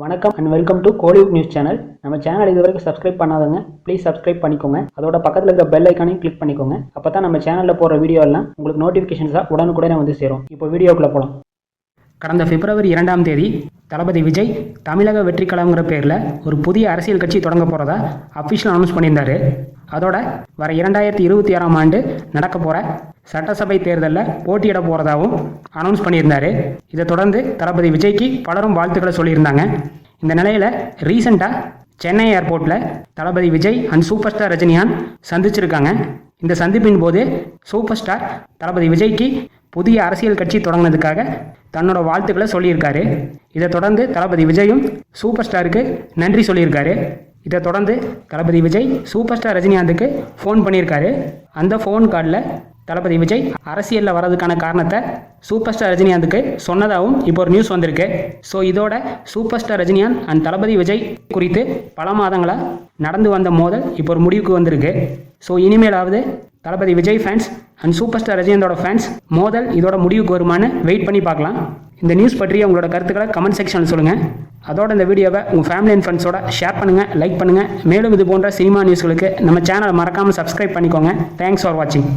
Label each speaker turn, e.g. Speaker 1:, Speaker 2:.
Speaker 1: வணக்கம் and welcome to Kollywood news channel. நம்ம channel இது வரைக்கும் சப்ஸ்கிரைப் பண்ணாதவங்க ப்ளீஸ் சப்ஸ்கிரைப் பண்ணிக்கோங்க. அதோட பக்கத்தில் இருக்க பெல் ஐக்கானையும் கிளிக் பண்ணிக்கோங்க. அப்போ தான் நம்ம சேனலில் போகிற வீடியோ எல்லாம் உங்களுக்கு நோட்டிஃபிகேஷன்ஸாக உடனுக்குடனே வந்து சேரும். இப்போ வீடியோக்குள்ளே போகலாம். கடந்த பிப்ரவரி 2ஆம் தேதி தளபதி விஜய் தமிழக வெற்றி கழகங்கிற பேரில் ஒரு புதிய அரசியல் கட்சி தொடங்க போகிறதா அஃபிஷியல் அனௌன்ஸ் பண்ணியிருந்தார். அதோட வர 2026ஆம் ஆண்டு நடக்க போகிற சட்டசபை தேர்தலில் போட்டியிட போகிறதாகவும் அனௌன்ஸ் பண்ணியிருந்தார். இதை தொடர்ந்து தளபதி விஜய்க்கு பலரும் வாழ்த்துக்களை சொல்லியிருந்தாங்க. இந்த நிலையில் ரீசெண்டாக சென்னை ஏர்போர்ட்டில் Thalapathy Vijay and super star Rajinikanth சந்திச்சிருக்காங்க. இந்த சந்திப்பின் போது சூப்பர் ஸ்டார் தளபதி விஜய்க்கு புதிய அரசியல் கட்சி தொடங்கினதுக்காக தன்னோட வாழ்த்துக்களை சொல்லியிருக்காரு. இதை தொடர்ந்து தளபதி விஜயும் சூப்பர் ஸ்டாருக்கு நன்றி சொல்லியிருக்காரு. இதை தொடர்ந்து தளபதி விஜய் சூப்பர் ஸ்டார் ரஜினிகாந்துக்கு ஃபோன் பண்ணியிருக்காரு. அந்த ஃபோன் காலில் தளபதி விஜய் அரசியலில் வர்றதுக்கான காரணத்தை சூப்பர் ஸ்டார் ரஜினிகாந்துக்கு சொன்னதாகவும் இப்போ ஒரு நியூஸ் வந்திருக்கு. ஸோ இதோட சூப்பர் ஸ்டார் ரஜினிகாந்த் அண்ட் தளபதி விஜய் குறித்து பல மாதங்களாக நடந்து வந்த மோதல் இப்போ ஒரு முடிவுக்கு வந்திருக்கு. ஸோ இனிமேலாவது Thalapathy Vijay fans and super star ரஜினிகாந்தோட ஃபேன்ஸ் மோதல் இதோட முடிவுக்கு வருமானு வெயிட் பண்ணி பார்க்கலாம். இந்த நியூஸ் பற்றிய உங்களோட கருத்துக்களை கமெண்ட் செக்ஷனில் சொல்லுங்கள். அதோட இந்த வீடியோவை உங்கள் ஃபேமிலி அண்ட் ஃப்ரெண்ட்ஸோட ஷேர் பண்ணுங்கள், லைக் பண்ணுங்கள். மேலும் இது போன்ற சினிமா நியூஸ்களுக்கு நம்ம சேனலை மறக்காமல் சப்ஸ்கிரைப் பண்ணிக்கோங்க. தேங்க்ஸ் ஃபார் வாட்சிங்.